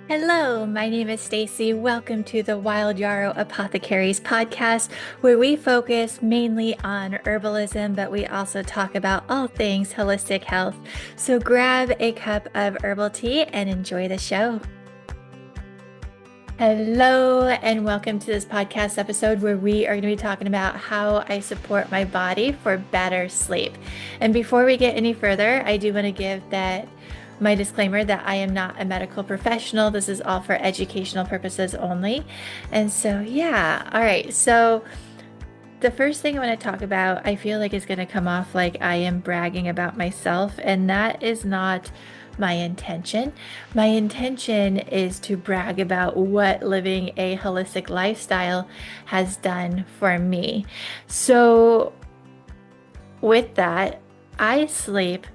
Hello, my name is Stacy. Welcome to the Wild Yarrow Apothecaries podcast, where we focus mainly on herbalism, but we also talk about all things holistic health. So grab a cup of herbal tea and enjoy the show. Hello, and welcome to this podcast episode where we are going to be talking about how I support my body for better sleep. And before we get any further, I do want to give that my disclaimer that I am not a medical professional. This is all for educational purposes only. And so, yeah, all right. So, the first thing I want to talk about, I feel like is going to come off like I am bragging about myself, and that is not my intention. My intention is to brag about what living a holistic lifestyle has done for me. So, with that, I sleep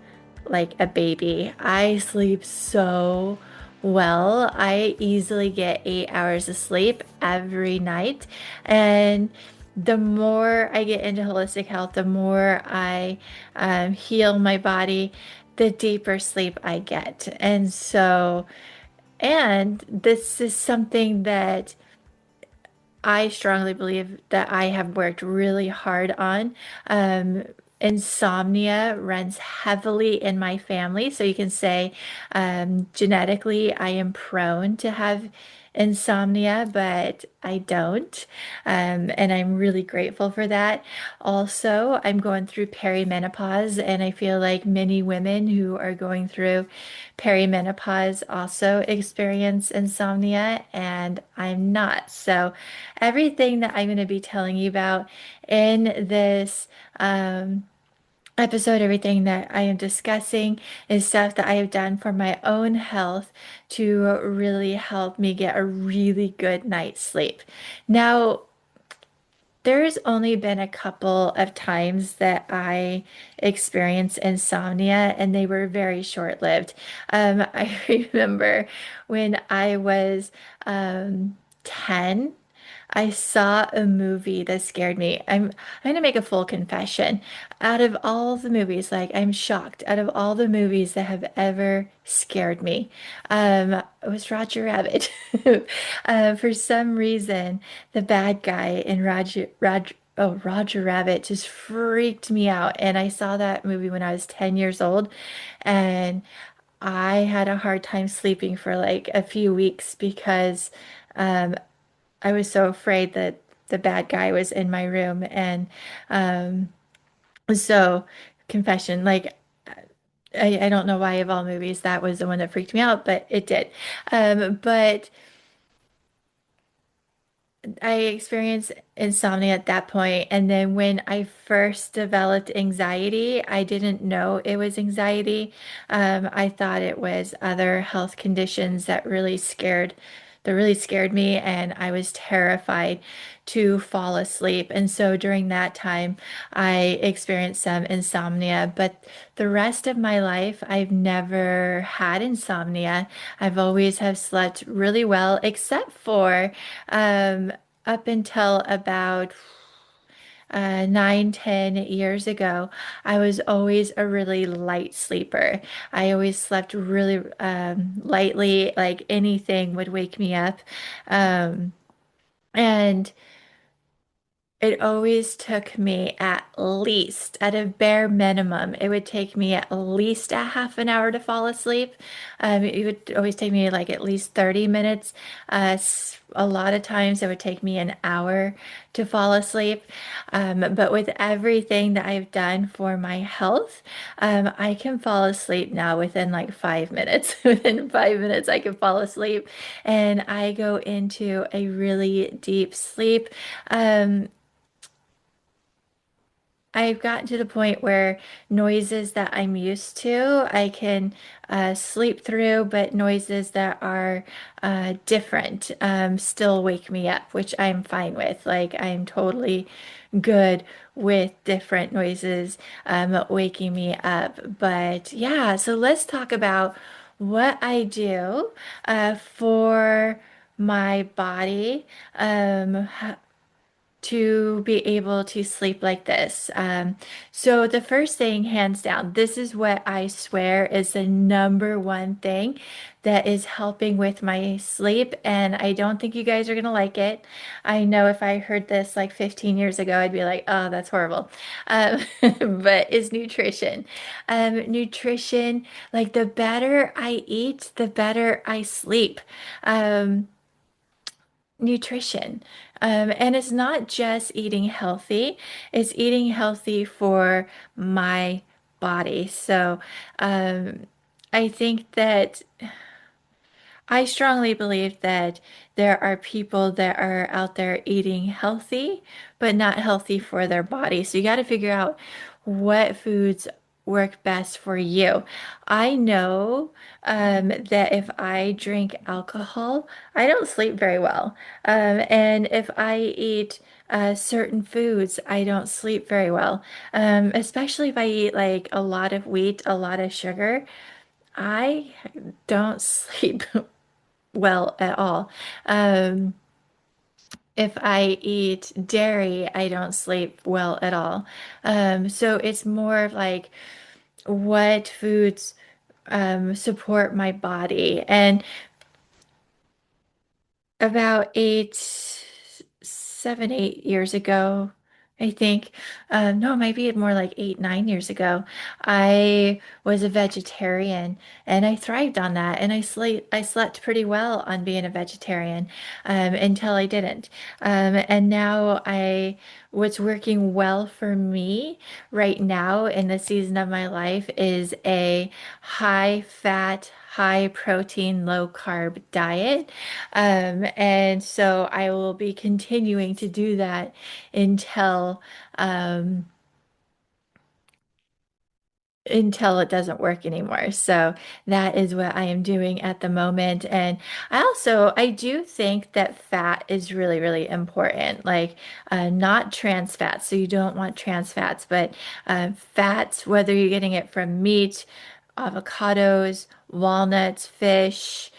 like a baby. I sleep so well. I easily get 8 hours of sleep every night. And the more I get into holistic health, the more I heal my body, the deeper sleep I get. And this is something that I strongly believe that I have worked really hard on. Insomnia runs heavily in my family. So you can say genetically, I am prone to have insomnia, but I don't. And I'm really grateful for that. Also, I'm going through perimenopause, and I feel like many women who are going through perimenopause also experience insomnia, and I'm not. So, everything that I'm going to be telling you about in this episode, everything that I am discussing is stuff that I have done for my own health to really help me get a really good night's sleep. Now, there's only been a couple of times that I experienced insomnia, and they were very short-lived. I remember when I was 10. I saw a movie that scared me. I'm gonna make a full confession. Out of all the movies, like I'm shocked. Out of all the movies that have ever scared me, it was Roger Rabbit. For some reason, the bad guy in Roger Rabbit just freaked me out. And I saw that movie when I was 10 years old, and I had a hard time sleeping for like a few weeks because um, I was so afraid that the bad guy was in my room. And um, so, confession, like, I don't know why of all movies that was the one that freaked me out, but it did. But I experienced insomnia at that point, and then when I first developed anxiety, I didn't know it was anxiety. I thought it was other health conditions that really scared me, and I was terrified to fall asleep. And so during that time, I experienced some insomnia, but the rest of my life, I've never had insomnia. I've always have slept really well, except for up until about 9, 10 years ago, I was always a really light sleeper. I always slept really lightly, like anything would wake me up. Um, and it always took me at least, at a bare minimum, it would take me at least a half an hour to fall asleep. It would always take me like at least 30 minutes. A lot of times it would take me an hour to fall asleep. But with everything that I've done for my health, I can fall asleep now within like 5 minutes. Within 5 minutes, I can fall asleep and I go into a really deep sleep. Um, I've gotten to the point where noises that I'm used to, I can sleep through, but noises that are different still wake me up, which I'm fine with. Like, I'm totally good with different noises waking me up. But yeah, so let's talk about what I do for my body. to be able to sleep like this. So the first thing, hands down, this is what I swear is the number one thing that is helping with my sleep, and I don't think you guys are gonna like it. I know if I heard this like 15 years ago, I'd be like, oh, that's horrible. Um, but is nutrition. Nutrition, like the better I eat, the better I sleep. Um, Nutrition. And it's not just eating healthy, it's eating healthy for my body. So I think that I strongly believe that there are people that are out there eating healthy, but not healthy for their body. So you got to figure out what foods work best for you. I know that if I drink alcohol, I don't sleep very well. And if I eat certain foods, I don't sleep very well. Especially if I eat like a lot of wheat, a lot of sugar. I don't sleep well at all. Um, if I eat dairy, I don't sleep well at all. So it's more of like what foods support my body. And about 8 years ago, I think. No, maybe more like 8, 9 years ago. I was a vegetarian and I thrived on that. And I slept pretty well on being a vegetarian until I didn't. And now what's working well for me right now in the season of my life is a high fat, high protein, low carb diet. And so I will be continuing to do that um, until it doesn't work anymore. So that is what I am doing at the moment. And I do think that fat is really, really important, like not trans fats. So you don't want trans fats, but fats, whether you're getting it from meat, avocados, walnuts, fish,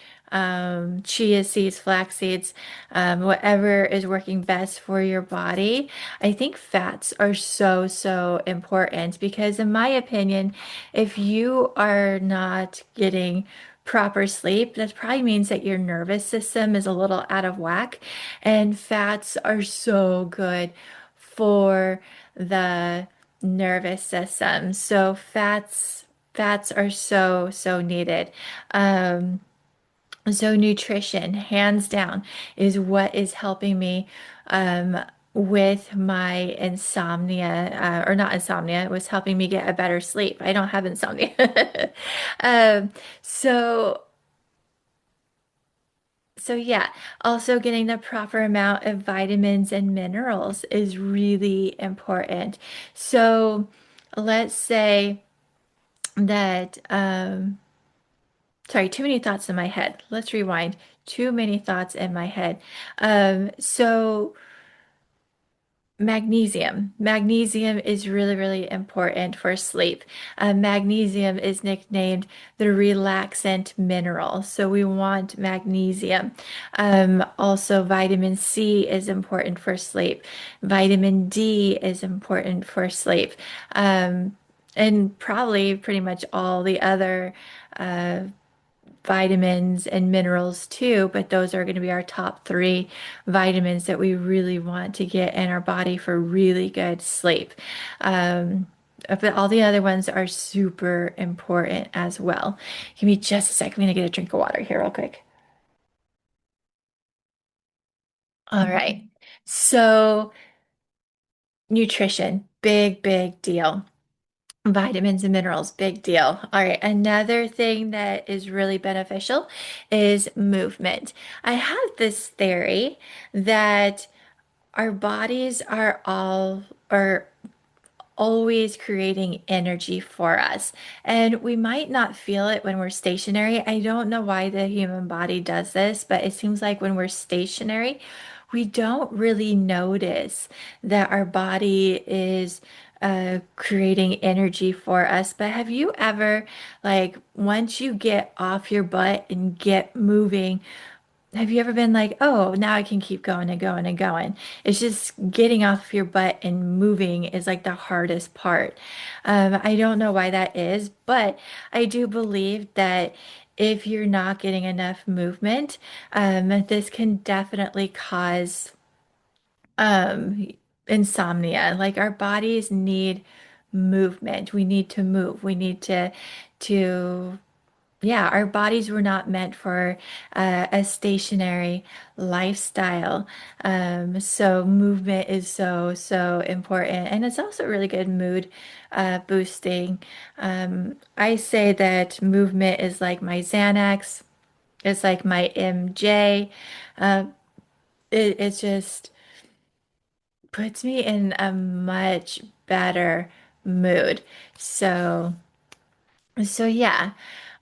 chia seeds, flax seeds, whatever is working best for your body. I think fats are so, so important because, in my opinion, if you are not getting proper sleep, that probably means that your nervous system is a little out of whack. And fats are so good for the nervous system. So fats are so, so needed. Um, so nutrition, hands down, is what is helping me um, with my insomnia, or not insomnia. It was helping me get a better sleep. I don't have insomnia. Um, so so yeah, also getting the proper amount of vitamins and minerals is really important. So let's say that sorry, too many thoughts in my head. Let's rewind. Too many thoughts in my head. So magnesium. Magnesium is really, really important for sleep. Magnesium is nicknamed the relaxant mineral. So we want magnesium. Also, vitamin C is important for sleep. Vitamin D is important for sleep. And probably pretty much all the other vitamins and minerals too, but those are going to be our top three vitamins that we really want to get in our body for really good sleep. Um, but all the other ones are super important as well. Give me just a second. I'm going to get a drink of water here real quick. All right. So nutrition, big, big deal. Vitamins and minerals, big deal. All right, another thing that is really beneficial is movement. I have this theory that our bodies are always creating energy for us. And we might not feel it when we're stationary. I don't know why the human body does this, but it seems like when we're stationary, we don't really notice that our body is creating energy for us. But have you ever, like, once you get off your butt and get moving, have you ever been like, oh, now I can keep going and going and going? It's just getting off your butt and moving is like the hardest part. I don't know why that is, but I do believe that if you're not getting enough movement, this can definitely cause um, insomnia. Like our bodies need movement. We need to move. We need to yeah, our bodies were not meant for a stationary lifestyle. So movement is so important. And it's also really good mood boosting. I say that movement is like my Xanax, it's like my MJ. Uh, it just puts me in a much better mood. So, so yeah.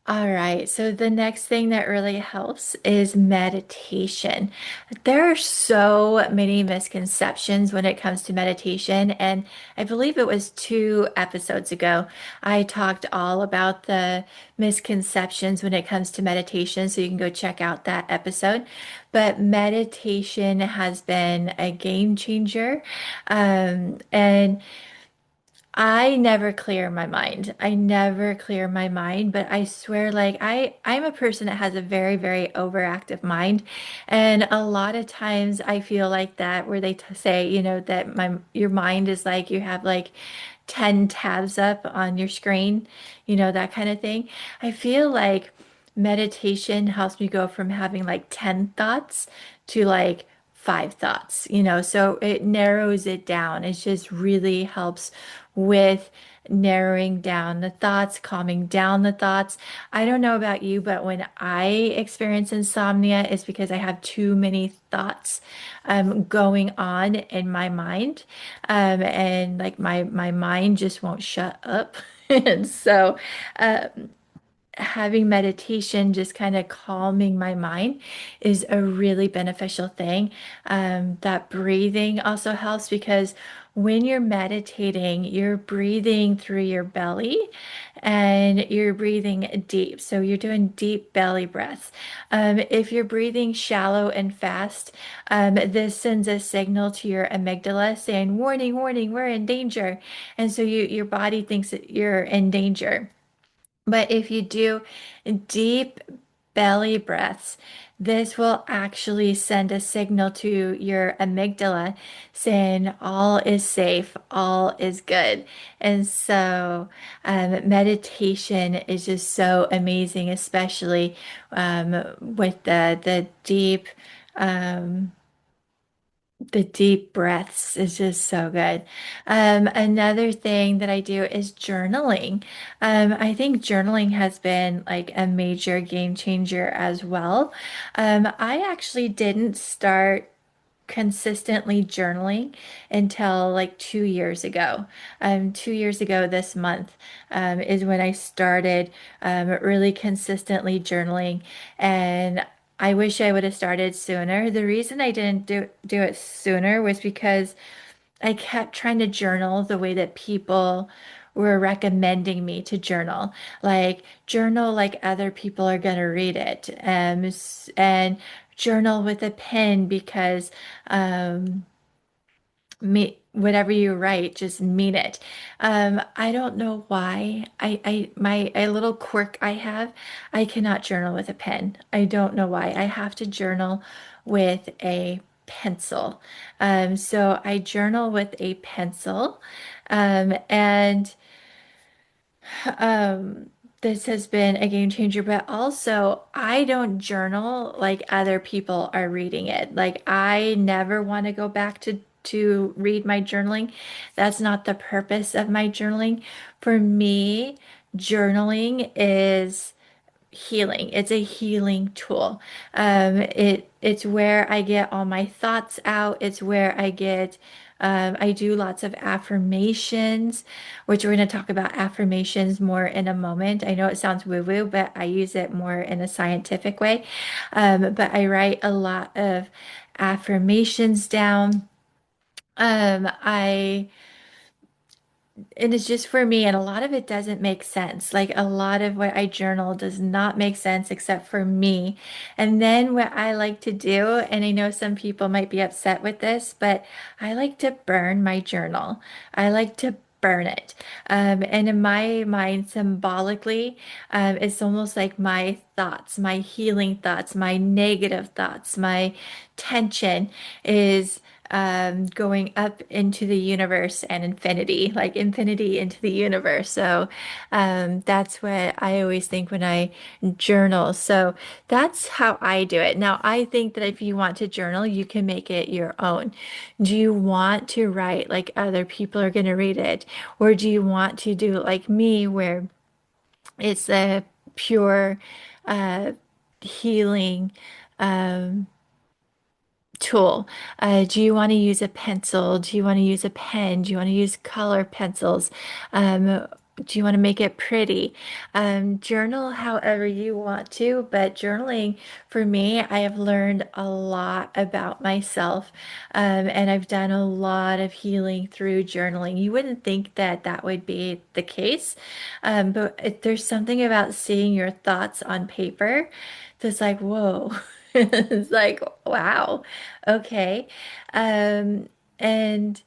All right, so the next thing that really helps is meditation. There are so many misconceptions when it comes to meditation, and I believe it was 2 episodes ago, I talked all about the misconceptions when it comes to meditation, so you can go check out that episode. But meditation has been a game changer, and I never clear my mind. I never clear my mind, but I swear like I'm a person that has a very overactive mind, and a lot of times I feel like that where they t say, that my your mind is like you have like 10 tabs up on your screen, that kind of thing. I feel like meditation helps me go from having like 10 thoughts to like 5 thoughts, so it narrows it down. It just really helps with narrowing down the thoughts, calming down the thoughts. I don't know about you, but when I experience insomnia, it's because I have too many thoughts going on in my mind. And like my mind just won't shut up. And so uh, having meditation, just kind of calming my mind, is a really beneficial thing. That breathing also helps because when you're meditating, you're breathing through your belly and you're breathing deep. So you're doing deep belly breaths. If you're breathing shallow and fast, this sends a signal to your amygdala saying, warning, warning, we're in danger. And so your body thinks that you're in danger. But if you do deep belly breaths, this will actually send a signal to your amygdala saying all is safe, all is good. And so meditation is just so amazing, especially with um, the deep breaths is just so good. Another thing that I do is journaling. I think journaling has been like a major game changer as well. I actually didn't start consistently journaling until like 2 years ago. 2 years ago this month is when I started really consistently journaling, and I wish I would have started sooner. The reason I didn't do it sooner was because I kept trying to journal the way that people were recommending me to journal. Like journal like other people are going to read it. And journal with a pen because whatever you write, just mean it. I don't know why. My a little quirk I have, I cannot journal with a pen. I don't know why. I have to journal with a pencil. So I journal with a pencil, and um, this has been a game changer, but also I don't journal like other people are reading it. Like I never want to go back to read my journaling. That's not the purpose of my journaling. For me, journaling is healing. It's a healing tool. It's where I get all my thoughts out. It's where I do lots of affirmations, which we're going to talk about affirmations more in a moment. I know it sounds woo-woo, but I use it more in a scientific way. But I write a lot of affirmations down. I and it's just for me, and a lot of it doesn't make sense. Like a lot of what I journal does not make sense except for me. And then what I like to do, and I know some people might be upset with this, but I like to burn my journal. I like to burn it. And in my mind, symbolically, it's almost like my thoughts, my healing thoughts, my negative thoughts, my tension is going up into the universe and infinity, like infinity into the universe. So that's what I always think when I journal. So that's how I do it. Now, I think that if you want to journal, you can make it your own. Do you want to write like other people are going to read it? Or do you want to do it like me, where it's a pure uh, healing? Um, Tool. Do you want to use a pencil? Do you want to use a pen? Do you want to use color pencils? Do you want to make it pretty? Journal however you want to, but journaling for me, I have learned a lot about myself, and I've done a lot of healing through journaling. You wouldn't think that that would be the case, but there's something about seeing your thoughts on paper that's like, whoa. It's like, wow, okay. Um, and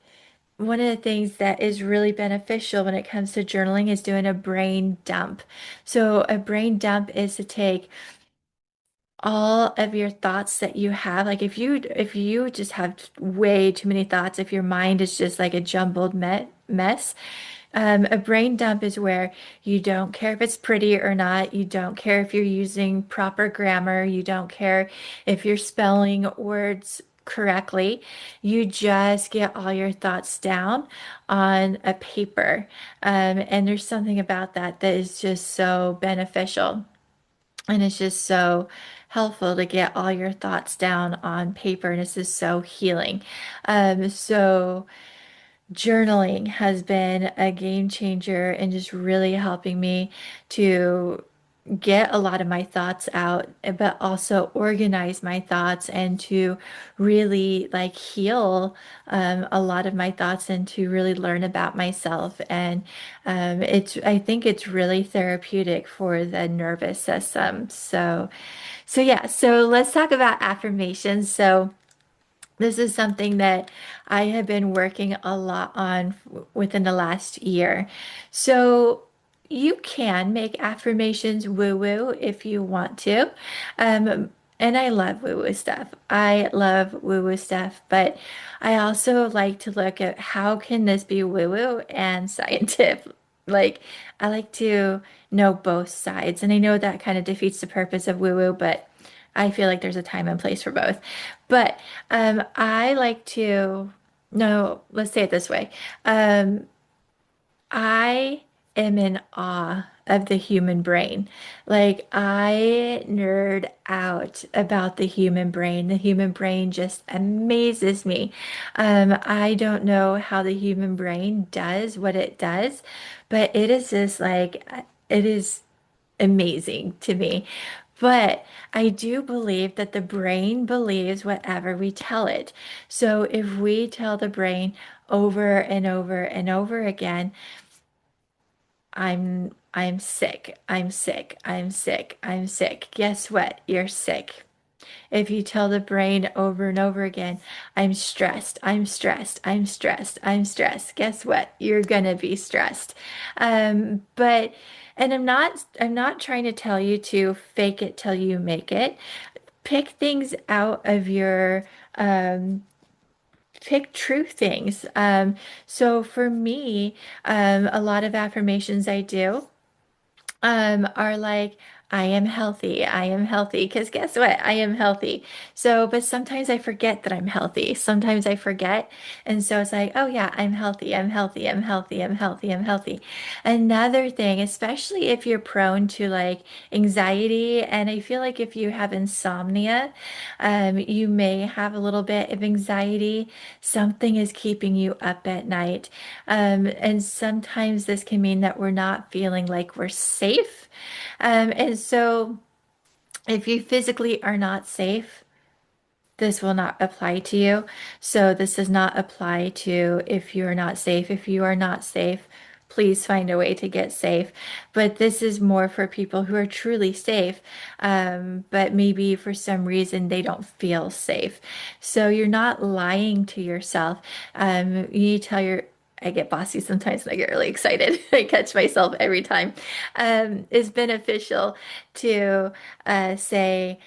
one of the things that is really beneficial when it comes to journaling is doing a brain dump. So a brain dump is to take all of your thoughts that you have. Like if you just have way too many thoughts, if your mind is just like a jumbled mess, a brain dump is where you don't care if it's pretty or not. You don't care if you're using proper grammar. You don't care if you're spelling words correctly. You just get all your thoughts down on a paper. And there's something about that that is just so beneficial. And it's just so helpful to get all your thoughts down on paper. And it's just so healing. So journaling has been a game changer and just really helping me to get a lot of my thoughts out, but also organize my thoughts and to really like heal a lot of my thoughts and to really learn about myself. And I think it's really therapeutic for the nervous system. So yeah, so let's talk about affirmations. So this is something that I have been working a lot on within the last year. So you can make affirmations woo-woo if you want to. Um, and I love woo-woo stuff. I love woo-woo stuff, but I also like to look at how can this be woo-woo and scientific. Like I like to know both sides. And I know that kind of defeats the purpose of woo-woo, but I feel like there's a time and place for both. But I like to, no, let's say it this way. Um, I am in awe of the human brain. Like, I nerd out about the human brain. The human brain just amazes me. I don't know how the human brain does what it does, but it is just like, it is amazing to me. But I do believe that the brain believes whatever we tell it. So if we tell the brain over and over and over again, I'm sick, I'm sick, I'm sick, I'm sick. Guess what? You're sick. If you tell the brain over and over again, I'm stressed, I'm stressed, I'm stressed, I'm stressed, guess what? You're gonna be stressed. But and I'm not trying to tell you to fake it till you make it. Pick things out of your pick true things. So for me, a lot of affirmations I do are like, I am healthy. I am healthy. Because guess what? I am healthy. So, but sometimes I forget that I'm healthy. Sometimes I forget. And so it's like, oh yeah, I'm healthy. I'm healthy. I'm healthy. I'm healthy. I'm healthy. Another thing, especially if you're prone to like anxiety, and I feel like if you have insomnia, you may have a little bit of anxiety. Something is keeping you up at night. And sometimes this can mean that we're not feeling like we're safe. And so if you physically are not safe, this will not apply to you. So this does not apply to if you are not safe. If you are not safe, please find a way to get safe. But this is more for people who are truly safe, but maybe for some reason they don't feel safe. So you're not lying to yourself. You tell your I get bossy sometimes and I get really excited. I catch myself every time. It's beneficial to say,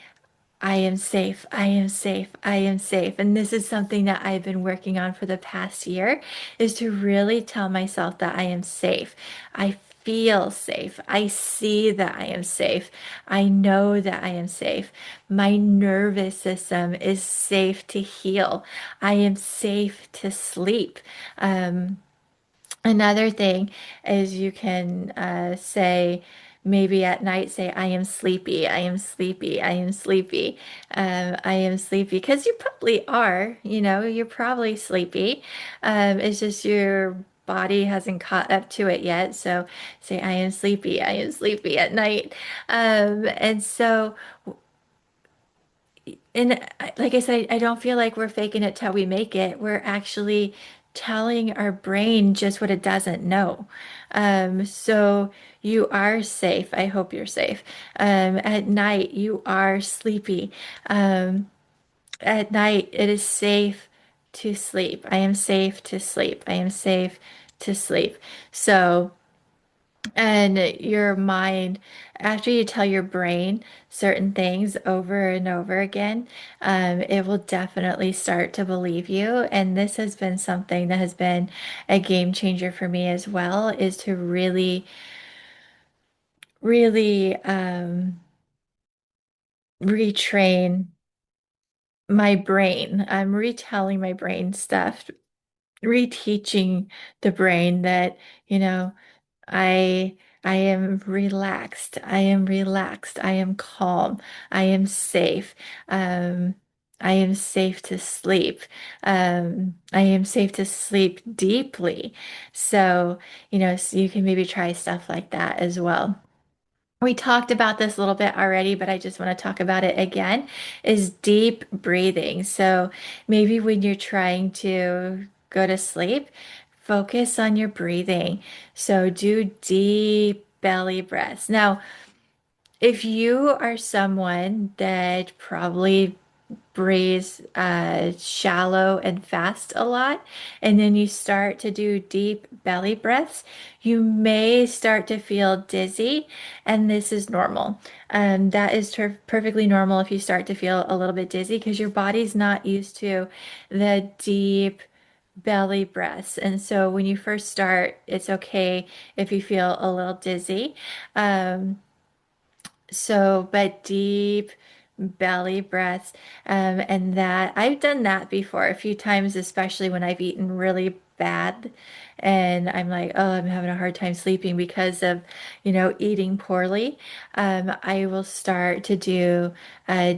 I am safe. I am safe. I am safe. And this is something that I've been working on for the past year is to really tell myself that I am safe. I feel safe. I see that I am safe. I know that I am safe. My nervous system is safe to heal. I am safe to sleep. Um, Another thing is you can say, maybe at night, say, I am sleepy, I am sleepy, I am sleepy, I am sleepy, because you probably are, you're probably sleepy. It's just your body hasn't caught up to it yet. So say, I am sleepy at night. And so like I said, I don't feel like we're faking it till we make it. We're actually telling our brain just what it doesn't know. So you are safe. I hope you're safe. At night, you are sleepy. Um, at night, it is safe to sleep. I am safe to sleep. I am safe to sleep. So, and your mind, after you tell your brain certain things over and over again, it will definitely start to believe you. And this has been something that has been a game changer for me as well, is to really, really retrain my brain. I'm retelling my brain stuff, reteaching the brain that, you know, I I am relaxed. I am relaxed. I am calm. I am safe. Um, I am safe to sleep. I am safe to sleep deeply. So, so you can maybe try stuff like that as well. We talked about this a little bit already, but I just want to talk about it again, is deep breathing. So maybe when you're trying to go to sleep, focus on your breathing. So do deep belly breaths. Now, if you are someone that probably breathes shallow and fast a lot, and then you start to do deep belly breaths, you may start to feel dizzy, and this is normal. That is perfectly normal if you start to feel a little bit dizzy because your body's not used to the deep belly breaths. And so when you first start, it's okay if you feel a little dizzy. Um, but deep belly breaths, and that I've done that before a few times, especially when I've eaten really bad, and I'm like, oh, I'm having a hard time sleeping because of, eating poorly. I will start to do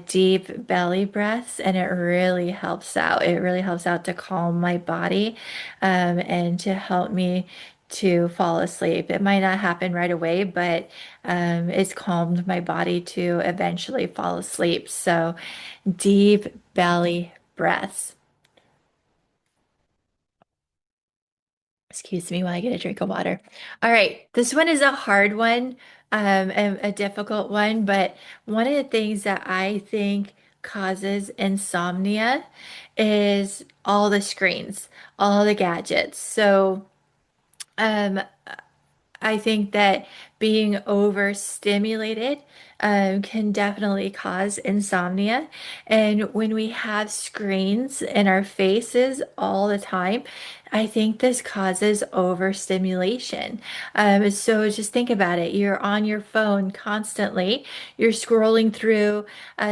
deep belly breaths, and it really helps out. It really helps out to calm my body, and to help me to fall asleep. It might not happen right away, but it's calmed my body to eventually fall asleep. So deep belly breaths. Excuse me while I get a drink of water. All right, this one is a hard one, and a difficult one, but one of the things that I think causes insomnia is all the screens, all the gadgets. So, um, I think that being overstimulated can definitely cause insomnia. And when we have screens in our faces all the time, I think this causes overstimulation. So just think about it. You're on your phone constantly, you're scrolling through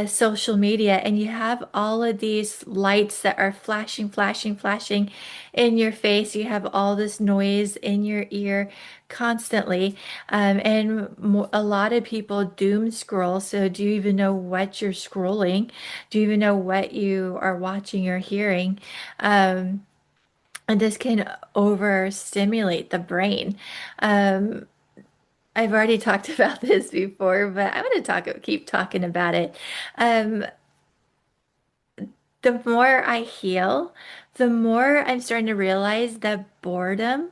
social media, and you have all of these lights that are flashing, flashing, flashing in your face. You have all this noise in your ear constantly. And a lot of people doom scroll. So, do you even know what you're scrolling? Do you even know what you are watching or hearing? Um, and this can overstimulate the brain. Um, I've already talked about this before, but I want to keep talking about it. Um, the more I heal, the more I'm starting to realize that boredom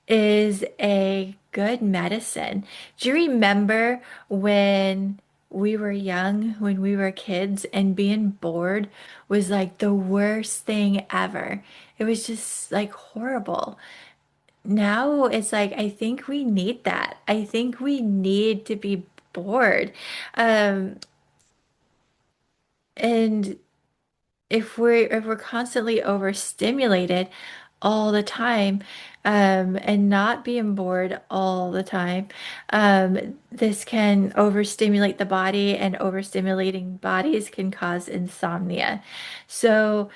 is a good medicine. Do you remember when we were young, when we were kids, and being bored was like the worst thing ever? It was just like horrible. Now it's like, I think we need that. I think we need to be bored. Um, and if we're constantly overstimulated all the time, and not being bored all the time, this can overstimulate the body, and overstimulating bodies can cause insomnia. So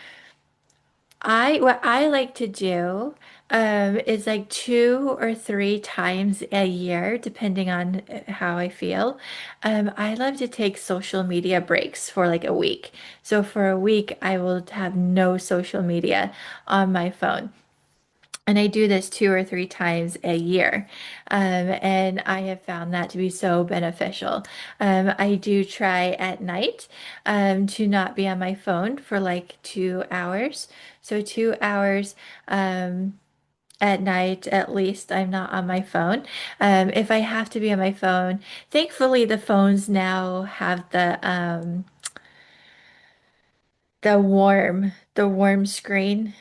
what I like to do is like 2 or 3 times a year, depending on how I feel. I love to take social media breaks for like a week. So for a week, I will have no social media on my phone. And I do this 2 or 3 times a year. And I have found that to be so beneficial. I do try at night to not be on my phone for like 2 hours. So 2 hours at night, at least, I'm not on my phone. If I have to be on my phone, thankfully the phones now have the warm screen.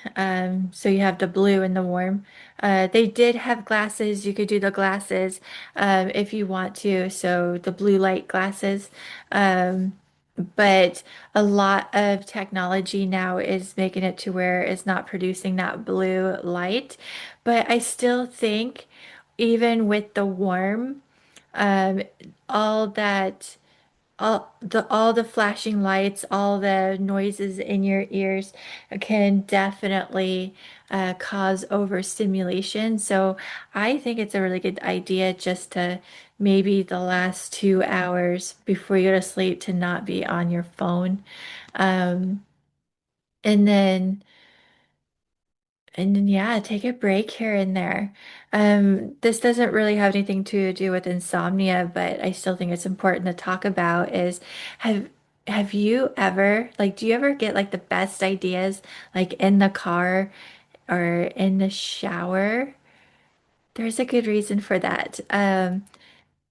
So you have the blue and the warm. They did have glasses. You could do the glasses if you want to. So the blue light glasses. Um, but a lot of technology now is making it to where it's not producing that blue light. But I still think, even with the warm, um, all that all the flashing lights, all the noises in your ears can definitely cause overstimulation. So I think it's a really good idea just to maybe the last 2 hours before you go to sleep to not be on your phone. Um, and then yeah, take a break here and there. This doesn't really have anything to do with insomnia, but I still think it's important to talk about is have have you ever, like, do you ever get like the best ideas like in the car or in the shower? There's a good reason for that.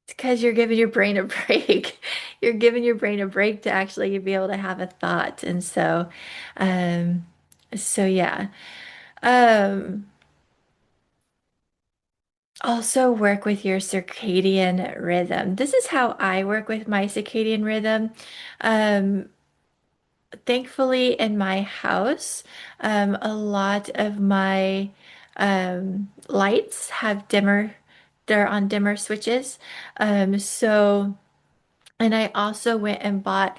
It's because you're giving your brain a break. You're giving your brain a break to actually be able to have a thought. And um, so yeah. Um, Also work with your circadian rhythm. This is how I work with my circadian rhythm. Um, Thankfully, in my house, a lot of my lights have they're on dimmer switches. So, and I also went and bought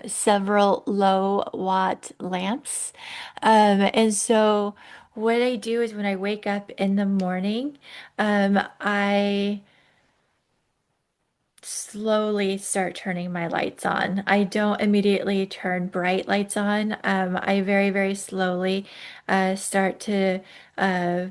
several low watt lamps. And so, what I do is when I wake up in the morning, I slowly start turning my lights on. I don't immediately turn bright lights on. I very, very slowly start to uh,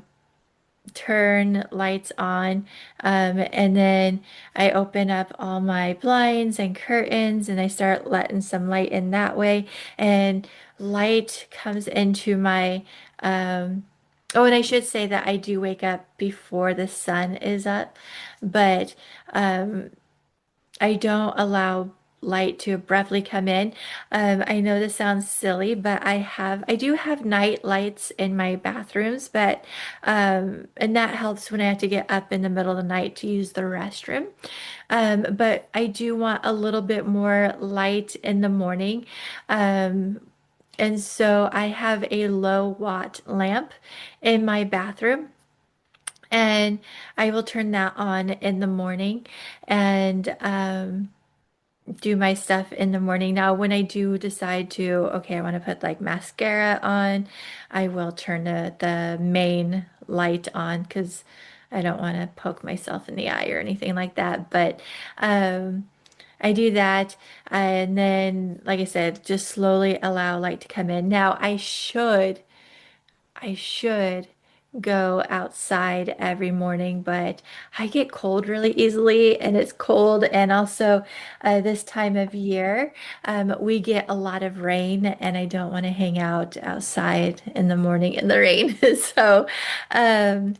turn lights on. And then I open up all my blinds and curtains and I start letting some light in that way. And light comes into my, oh, and I should say that I do wake up before the sun is up, but um, I don't allow light to abruptly come in. I know this sounds silly, but I do have night lights in my bathrooms, but and that helps when I have to get up in the middle of the night to use the restroom. But I do want a little bit more light in the morning. Um, and so I have a low watt lamp in my bathroom. And I will turn that on in the morning. And do my stuff in the morning. Now, when I do decide to, okay, I want to put like mascara on, I will turn the main light on because I don't want to poke myself in the eye or anything like that. But I do that. And then, like I said, just slowly allow light to come in. Now, I should go outside every morning, but I get cold really easily, and it's cold. And also, this time of year, we get a lot of rain, and I don't want to hang out outside in the morning in the rain. So, um,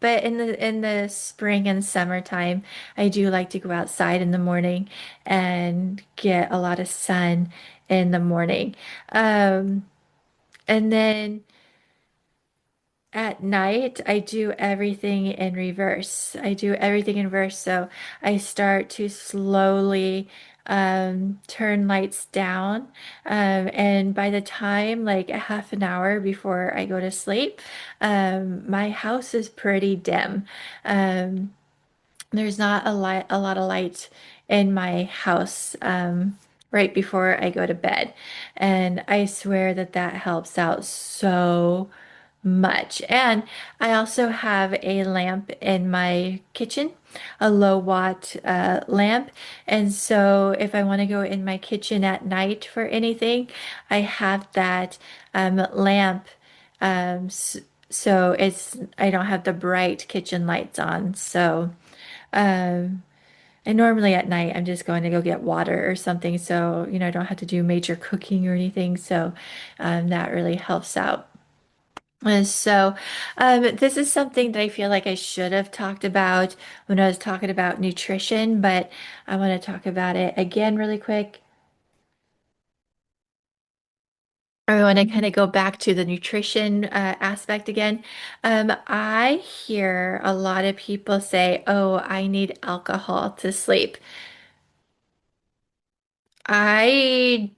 but in the spring and summertime, I do like to go outside in the morning and get a lot of sun in the morning. Um, and then at night, I do everything in reverse. I do everything in reverse. So I start to slowly turn lights down. And by the time, like a half an hour before I go to sleep, my house is pretty dim. Um, there's not a lot of light in my house right before I go to bed. And I swear that that helps out so much. And I also have a lamp in my kitchen, a low watt lamp. And so if I want to go in my kitchen at night for anything, I have that lamp. Um, s- so it's I don't have the bright kitchen lights on. So um, and normally at night I'm just going to go get water or something. So, I don't have to do major cooking or anything. So that really helps out. This is something that I feel like I should have talked about when I was talking about nutrition, but I want to talk about it again really quick. I want to kind of go back to the nutrition aspect again. I hear a lot of people say, "Oh, I need alcohol to sleep." I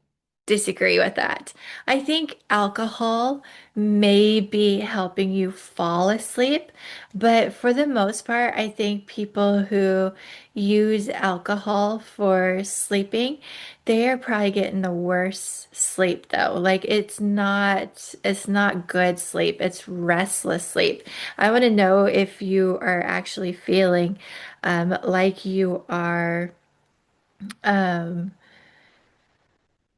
disagree with that. I think alcohol may be helping you fall asleep, but for the most part, I think people who use alcohol for sleeping, they are probably getting the worst sleep though. Like it's not good sleep. It's restless sleep. I want to know if you are actually feeling like you are um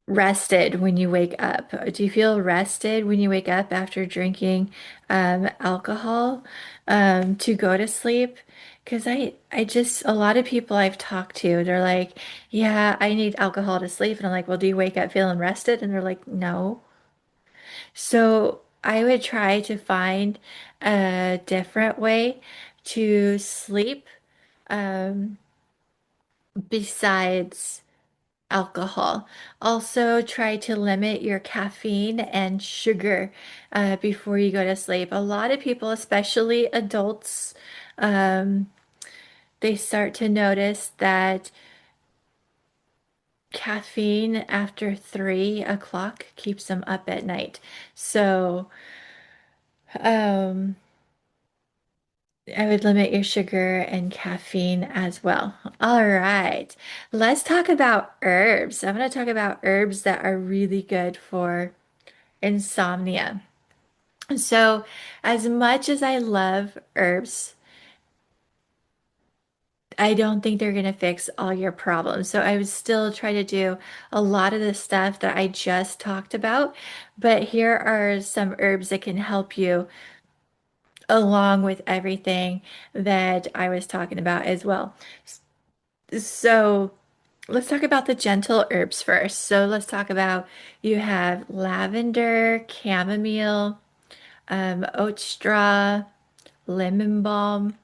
rested when you wake up? Do you feel rested when you wake up after drinking alcohol to go to sleep? Because I just, a lot of people I've talked to, they're like, yeah, I need alcohol to sleep. And I'm like, well, do you wake up feeling rested? And they're like, no. So I would try to find a different way to sleep um, besides alcohol. Also, try to limit your caffeine and sugar before you go to sleep. A lot of people, especially adults, um, they start to notice that caffeine after 3 o'clock keeps them up at night. So, um, I would limit your sugar and caffeine as well. All right, let's talk about herbs. I'm going to talk about herbs that are really good for insomnia. So, as much as I love herbs, I don't think they're going to fix all your problems. So, I would still try to do a lot of the stuff that I just talked about. But here are some herbs that can help you along with everything that I was talking about as well. So, let's talk about the gentle herbs first. So, let's talk about you have lavender, chamomile, oat straw, lemon balm.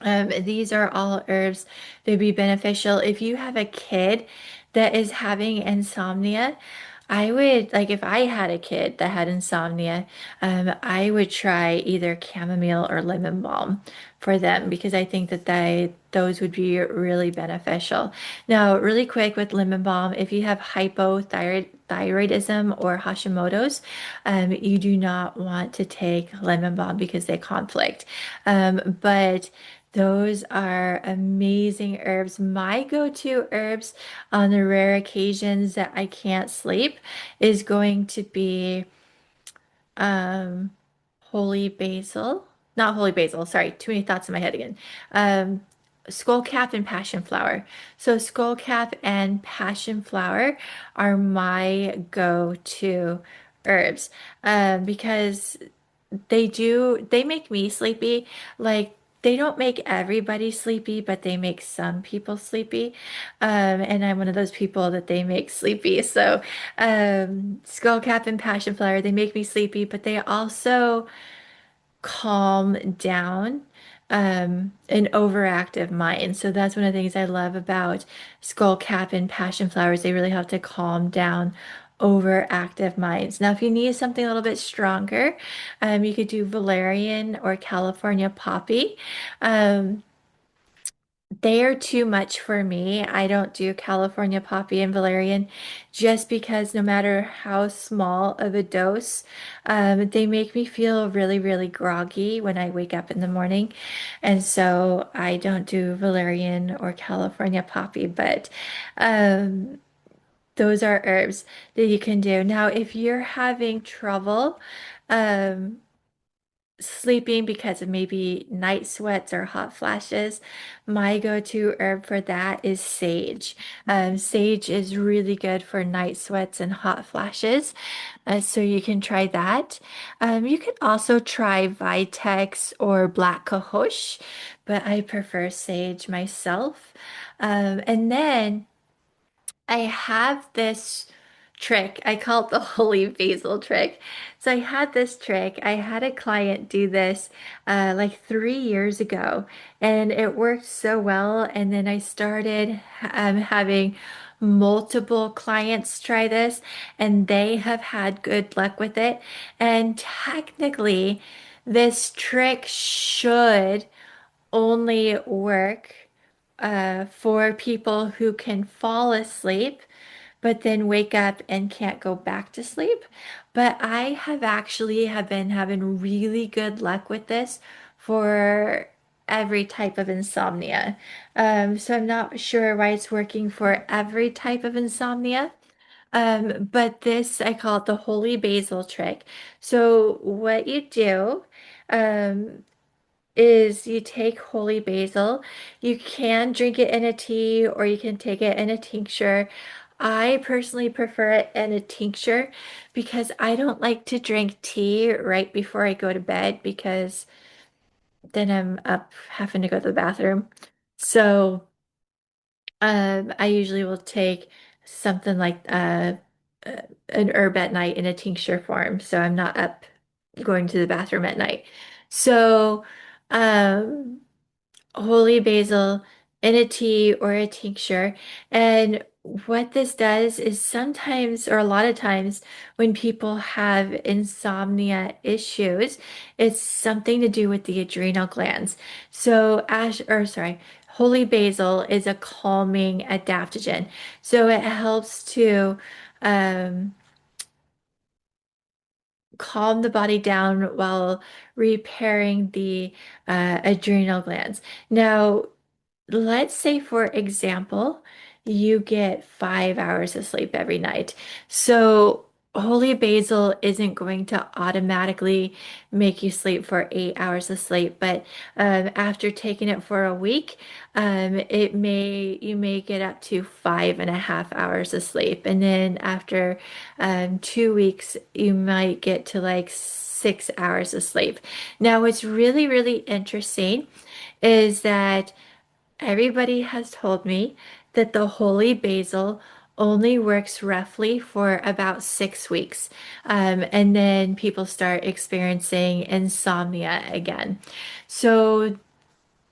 These are all herbs that would be beneficial. If you have a kid that is having insomnia, I would, like if I had a kid that had insomnia, I would try either chamomile or lemon balm for them because I think that those would be really beneficial. Now, really quick with lemon balm, if you have hypothyroidism or Hashimoto's, you do not want to take lemon balm because they conflict. But those are amazing herbs. My go-to herbs on the rare occasions that I can't sleep is going to be um, holy basil. Not holy basil, sorry, too many thoughts in my head again. Um, skullcap and passion flower. So skullcap and passion flower are my go-to herbs because they make me sleepy. Like they don't make everybody sleepy, but they make some people sleepy. And I'm one of those people that they make sleepy. So, skullcap and passion flower, they make me sleepy, but they also calm down an overactive mind. So that's one of the things I love about skullcap and passion flowers. They really help to calm down overactive minds. Now, if you need something a little bit stronger, you could do valerian or California poppy. Um, they are too much for me. I don't do California poppy and valerian just because no matter how small of a dose, they make me feel really, really groggy when I wake up in the morning. And so I don't do valerian or California poppy, but um, those are herbs that you can do. Now, if you're having trouble, um, sleeping because of maybe night sweats or hot flashes, my go-to herb for that is sage. Sage is really good for night sweats and hot flashes, so you can try that. You can also try Vitex or Black Cohosh, but I prefer sage myself. And then I have this trick. I call it the holy basil trick. So I had this trick. I had a client do this like 3 years ago, and it worked so well. And then I started having multiple clients try this, and they have had good luck with it. And technically, this trick should only work for people who can fall asleep, but then wake up and can't go back to sleep. But I have been having really good luck with this for every type of insomnia. So I'm not sure why it's working for every type of insomnia. But this, I call it the holy basil trick. So what you do, um, is you take holy basil. You can drink it in a tea or you can take it in a tincture. I personally prefer it in a tincture because I don't like to drink tea right before I go to bed because then I'm up having to go to the bathroom. So I usually will take something like uh, an herb at night in a tincture form, so I'm not up going to the bathroom at night. So um holy basil in a tea or a tincture. And what this does is sometimes, or a lot of times, when people have insomnia issues, it's something to do with the adrenal glands. So holy basil is a calming adaptogen. So it helps to um, calm the body down while repairing the adrenal glands. Now, let's say, for example, you get 5 hours of sleep every night. So holy basil isn't going to automatically make you sleep for 8 hours of sleep, but after taking it for a week, you may get up to 5.5 hours of sleep, and then after 2 weeks, you might get to like 6 hours of sleep. Now, what's really, really interesting is that everybody has told me that the holy basil only works roughly for about 6 weeks. And then people start experiencing insomnia again. So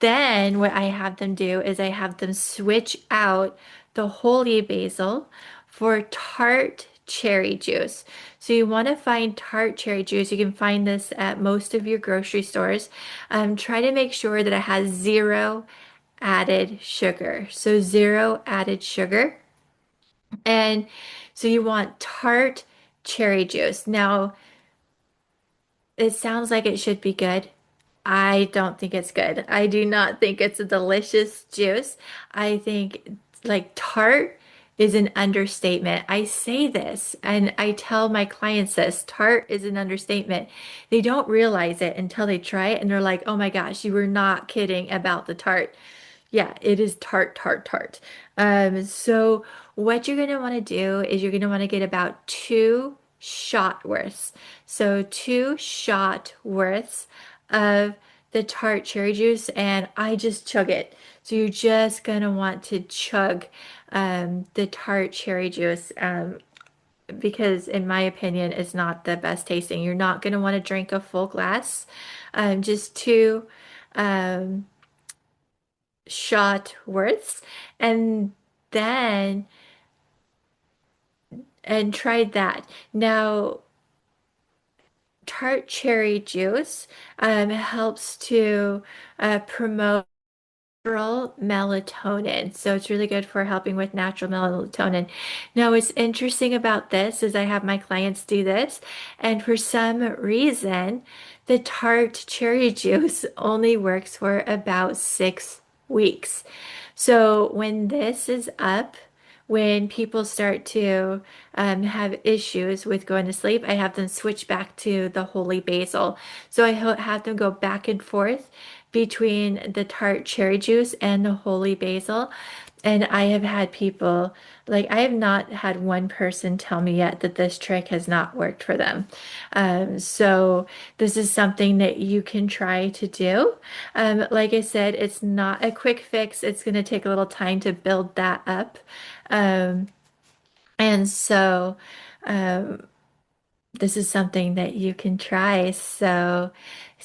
then what I have them do is I have them switch out the holy basil for tart cherry juice. So you want to find tart cherry juice. You can find this at most of your grocery stores. Try to make sure that it has zero added sugar. So zero added sugar. And so you want tart cherry juice. Now, it sounds like it should be good. I don't think it's good. I do not think it's a delicious juice. I think like tart is an understatement. I say this and I tell my clients this, tart is an understatement. They don't realize it until they try it and they're like, "Oh my gosh, you were not kidding about the tart." Yeah, it is tart, tart, tart. So what you're going to want to do is you're going to want to get about two. shot worths. So 2 shot worths of the tart cherry juice, and I just chug it. So you're just gonna want to chug the tart cherry juice because, in my opinion, it's not the best tasting. You're not gonna want to drink a full glass. Just 2 shot worths, and then and tried that. Now, tart cherry juice helps to promote natural melatonin. So it's really good for helping with natural melatonin. Now, what's interesting about this is I have my clients do this, and for some reason, the tart cherry juice only works for about 6 weeks. So when this is up, when people start to have issues with going to sleep, I have them switch back to the holy basil. So I have them go back and forth between the tart cherry juice and the holy basil. And I have had people, like, I have not had one person tell me yet that this trick has not worked for them. So this is something that you can try to do. Like I said, it's not a quick fix. It's going to take a little time to build that up. Um, and so, um, this is something that you can try. So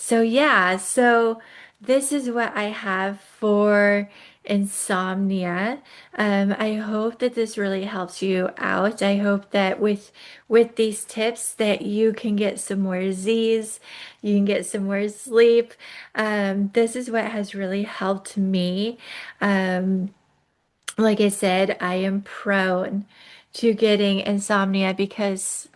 yeah, so this is what I have for insomnia. I hope that this really helps you out. I hope that with these tips that you can get some more Z's, you can get some more sleep. This is what has really helped me. Like I said, I am prone to getting insomnia because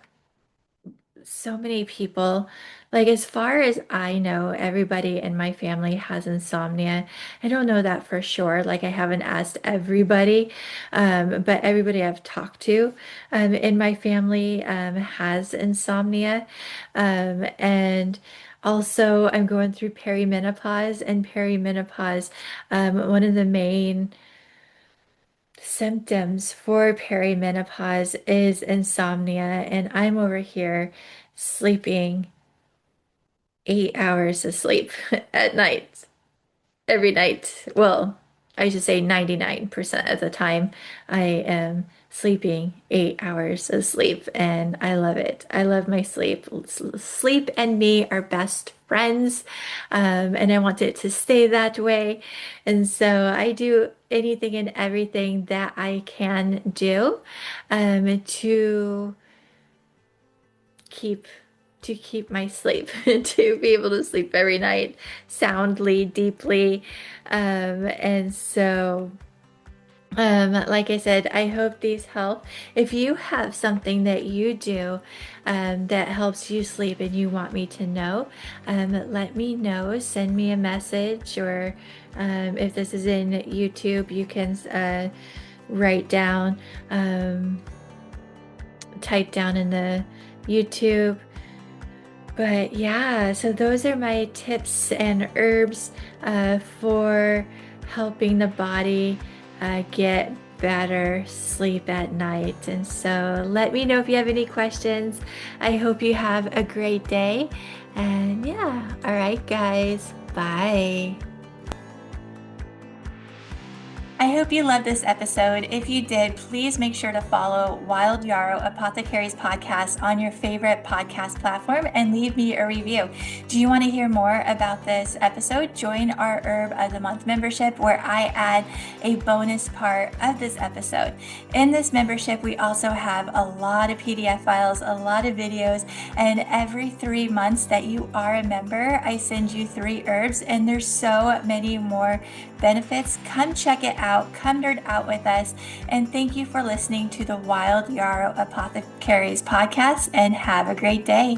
so many people, like as far as I know, everybody in my family has insomnia. I don't know that for sure. Like I haven't asked everybody, but everybody I've talked to in my family has insomnia. And also I'm going through perimenopause, and perimenopause, one of the main symptoms for perimenopause is insomnia, and I'm over here sleeping 8 hours of sleep at night, every night. Well, I should say 99% of the time I am sleeping 8 hours of sleep, and I love it. I love my sleep. Sleep and me are best friends, and I want it to stay that way. And so I do anything and everything that I can do to keep my sleep, to be able to sleep every night soundly, deeply. And so like I said, I hope these help. If you have something that you do that helps you sleep and you want me to know, let me know. Send me a message, or if this is in YouTube, you can write down, type down in the YouTube. But yeah, so those are my tips and herbs for helping the body get better sleep at night. And so let me know if you have any questions. I hope you have a great day. And yeah, all right, guys, bye. I hope you loved this episode. If you did, please make sure to follow Wild Yarrow Apothecaries podcast on your favorite podcast platform and leave me a review. Do you want to hear more about this episode? Join our Herb of the Month membership, where I add a bonus part of this episode. In this membership, we also have a lot of PDF files, a lot of videos, and every 3 months that you are a member, I send you 3 herbs, and there's so many more benefits. Come check it out. Come nerd out with us. And thank you for listening to the Wild Yarrow Apothecaries podcast, and have a great day.